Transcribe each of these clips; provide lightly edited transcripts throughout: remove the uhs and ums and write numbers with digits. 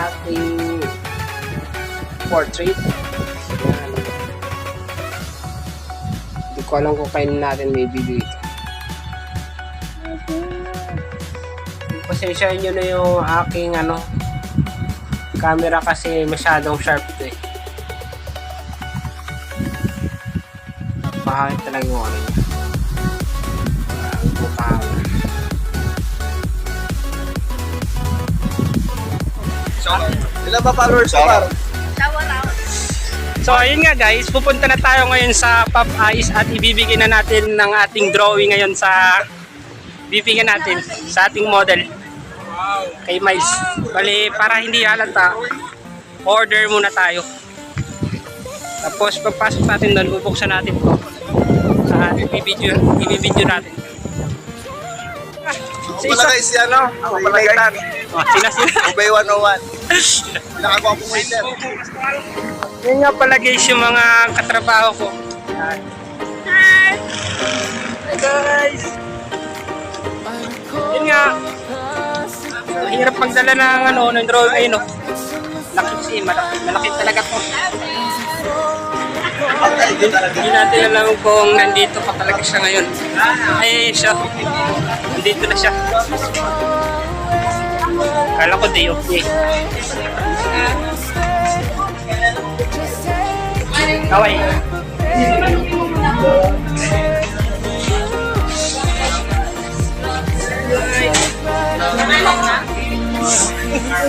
ating portrait. Yan. Hindi ko alam kung kailan natin may video ito. Pasensyahan nyo na yung aking camera kasi masyadong sharp ito eh. Pahangit talaga yung niya. So, ilan ba followers ko, par? So ayun nga guys, pupunta na tayo ngayon sa Pop Ice at ibibigay na natin ng ating drawing ngayon sa bibigyan natin sa ating model kay Mais. Bali, para hindi halata, order muna tayo. Tapos pagpasok natin doon, bubuksan natin ito sa ibibidyo natin. Ako pala guys, yan o. Ako pala guys. Sina. Ubay 101. Pinakagawa po waiter. Yun nga pala guys yung mga katrabaho ko. Hi! Hi guys! Yun nga. Mahirap magdala ng drawing ngayon, no? Laki kasi, malaki talaga po. Hindi natin alam kung nandito pa talaga siya ngayon. Ay, siya. Nandito na siya. Kala ko day off niya. Kaway.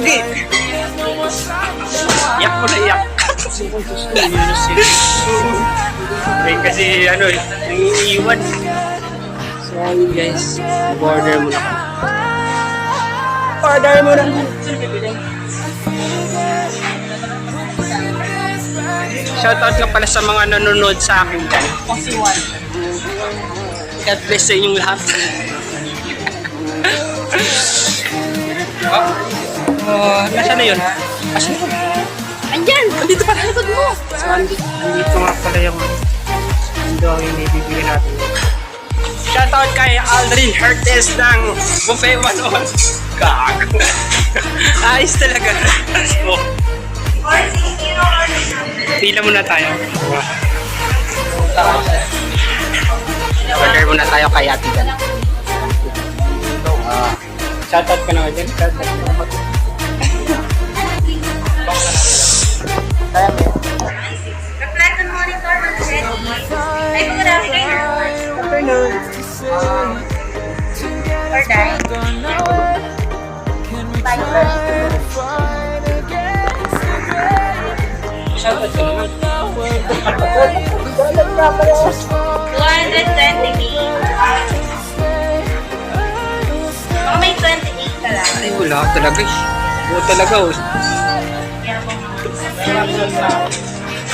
Okay. Iyak ko na iyak. Kasi nangiiwan. So yun guys, order muna ka. Order muna. Shoutout nga pala sa mga nanonood sa akin dyan. God bless sa inyong lahat. Nasaan na yun? Asan na? Andyan! Andito pala! Likod mo! So, andito nga pala yung drawing na ibibigay natin. Shoutout kay Aldrin Hertes ng Buffet 101. Gag! Ayos talaga. So, pila muna tayo. Order muna tayo kay Ate Dan. Shoutout ka naman dyan. Shoutout ka naman. Kaya mo yun. Reflect on monitor when ready. Ay, good afternoon. Afternoon. Order. Shoutout ka naman. 220 Baka may 28 ka lang. Ay, wala talaga eh. Wala talaga oh.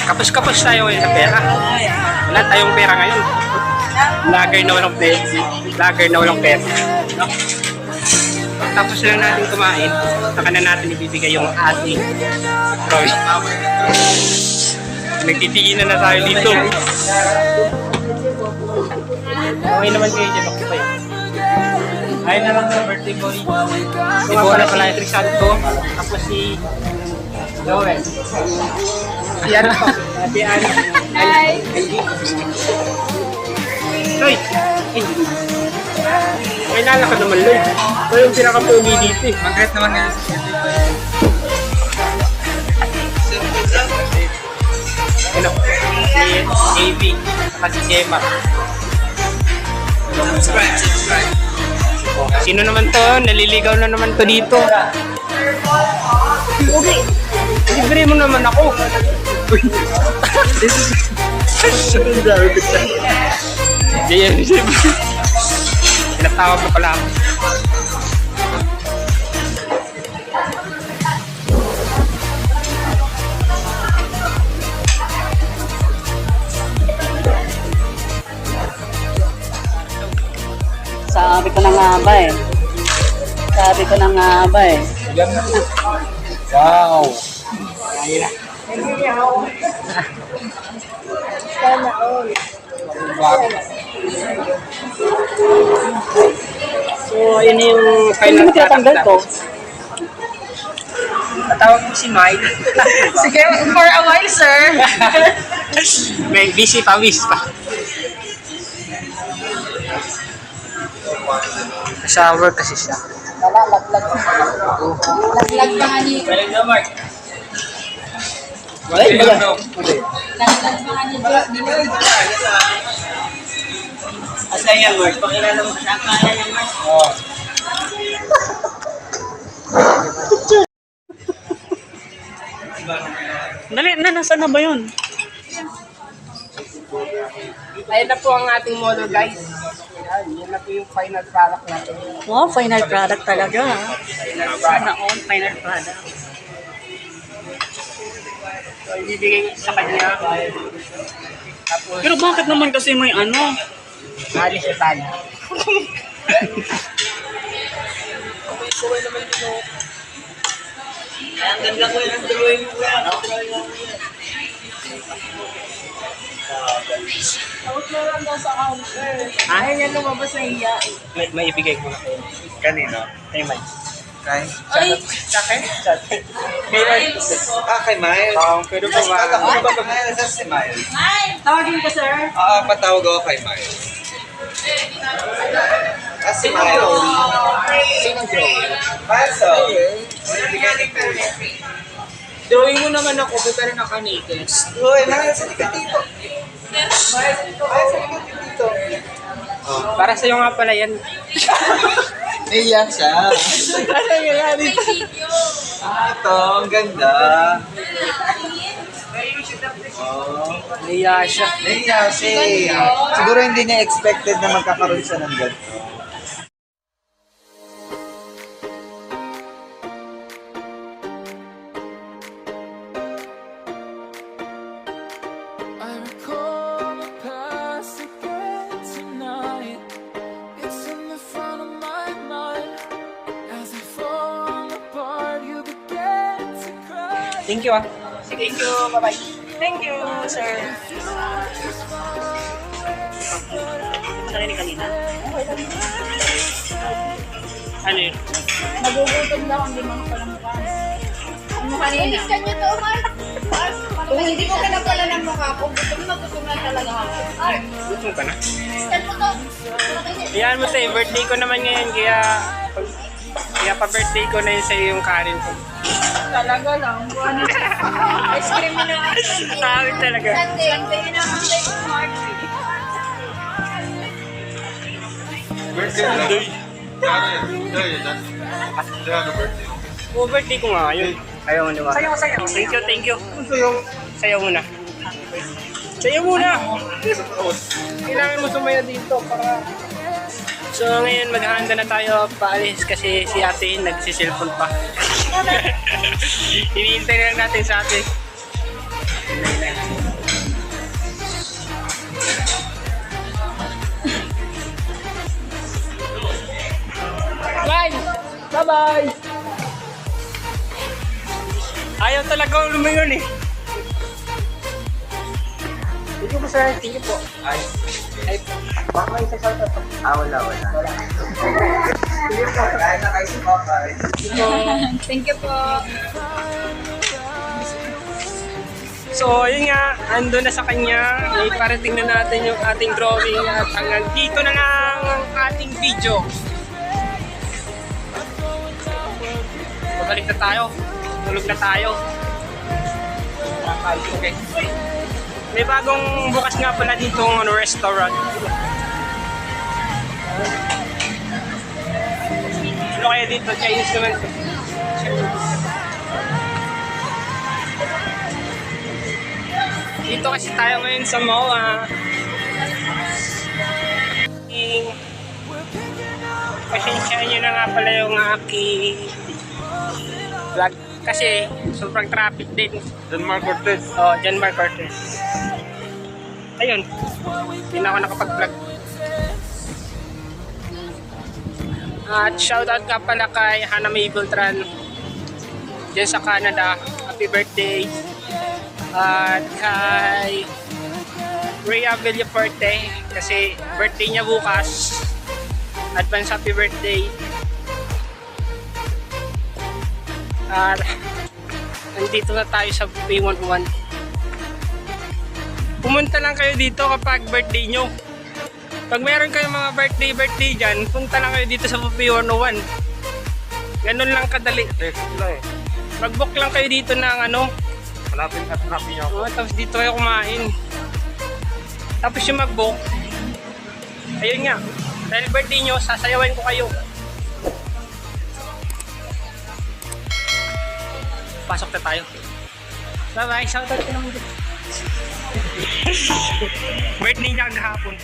Kapos-kapos tayo ngayon sa pera. Wala tayong pera ngayon. Lager na walang pera. Lager na walang pera. Tapos lang natin kumain, saka na natin ibibigay yung ating drawing. Nagtitingin na tayo dito. Okay naman kayo dyan, okay pa yun. Ayun na lang sa birthday boy. Si Bona pala yung Trisanto. Tapos si Joel. Si ano pa? Si Ana. Hi! Lloyd! May lalakad naman, Lloyd. Ito yung pinaka-pogi dito eh. Mag-ret naman ngayon sa ano? Si AB. Saka si Gemma. Sino naman to? Naliligaw na naman to dito. Okay. Libre mo naman ako. Diyan. Pinatawag mo pala ako. Sabi ko na nga ba eh. Sabi ko na nga ba eh. Wow! Ayun na. So, ayun yung Hindi mo tinatanggal to. Patawag mo si Mike. Sige, for a while, sir. May busy pa. Sa work kasi siya. Nalalaglag pa nga niyo. Galing na, Mark. Ay, wala. Naglag pa nga niyo. Asa yan, Mark? Pakilala mo sa kaya yan, Mark. Dali na, nasaan na ba yun? Ayun na po ang ating model, guys. Yan na po yung final product natin. Wow, final product talaga. Sana all final product. So, ibibigay ko sa kanya. Tapos, Pero bakit naman kasi may ano? alis sa tali. Ang ganda ko yung drawing mo yan. Ay, yan lumabas na iya. May ibigay ko na kayo. Kanino? Kay Mike. Kay? Sa akin? Sa akin. Kay Mike. Kay Miles. Pero po ba? Ano ba Miles? Si Miles. Tawagin ko, sir. Patawag ako kay Miles. Si Miles. Sinong drawing? Miles, oh. Bigyan ni Miles. Drawing mo naman ako, pero naka-naked. Uy, Miles, halika dito. Miles, halika dito. Para sa'yo nga pala yan. Naiyak siya. Ito, ang ganda. Oh. Naiya siya. Naiyak siya. Siguro hindi niya expected na magkakaroon siya ng ganito. I recall the past again tonight. It's in the front of my mind. As I fall apart, you began to cry. Thank you, ah. Sige, thank you. Bye-bye. Thank you, sir. Sarili kanina. Ano yun? Nagugutom na kung di mo pala mukha. Ang mukha niya. Inis ka niyo to, Mark. Kung hindi mo ka na pala ng mukha ko, gutom na talaga ako. Mark, Gusto mo ka na? stand mo to. Iyan mo sa'yo, birthday ko naman ngayon, kaya pa-birthday ko na yun sa'yo yung kanin ko. Talaga lang. Ano? Ice cream na. Sabi talaga. Sunday. Sunday na ang day ko, Mark. Oh, birthday ko nga yun. Ayaw mo naman. Sayaw. Thank you. Sayaw muna. Sayaw muna! Kailangan mo sumaya dito para... So ngayon maghahanda na tayo paalis kasi si ate nagsiselfon pa. Hinihintay na lang natin sa ate. Bye! Bye-bye! Ayaw talaga lumingon eh. Thank you po sir. Thank you po. Ay, baka may isa sa ito. Wala. Sige po, kaya na kayo si Papa. Thank you po. So, yun nga, ando na sa kanya. Iparating na natin yung ating drawing at hanggang dito na lang ang ating video. Babalik na tayo. Tulog na tayo. Okay. May bagong bukas nga pala dito ng restaurant. Ano kaya dito? Chinese naman. Dito kasi tayo ngayon sa MOA. Pasensyahan nyo na nga pala yung aking vlog. Kasi sobrang traffic din. John Mark Cortez. Oh, John Mark Cortez. Ayun. Hindi na ako nakapag-vlog. At shoutout ka pala kay Hannah May Beltran dyan sa Canada. Happy birthday. At kay Rhea Villaforte kasi birthday niya bukas. Advance happy birthday. At Nandito na tayo sa Buffet 101. Pumunta lang kayo dito kapag birthday nyo. Pag meron kayong mga birthday dyan, punta lang kayo dito sa Buffet 101. Ganun lang kadali. Mag-book lang kayo dito ng ano. Hanapin niyo ako. Tapos dito kayo kumain. Tapos yung mag-book, ayun nga, dahil birthday nyo, sasayawan ko kayo. Pasok na tayo. Bye-bye. Shoutout ko naman dito. Birthday niya kahapon.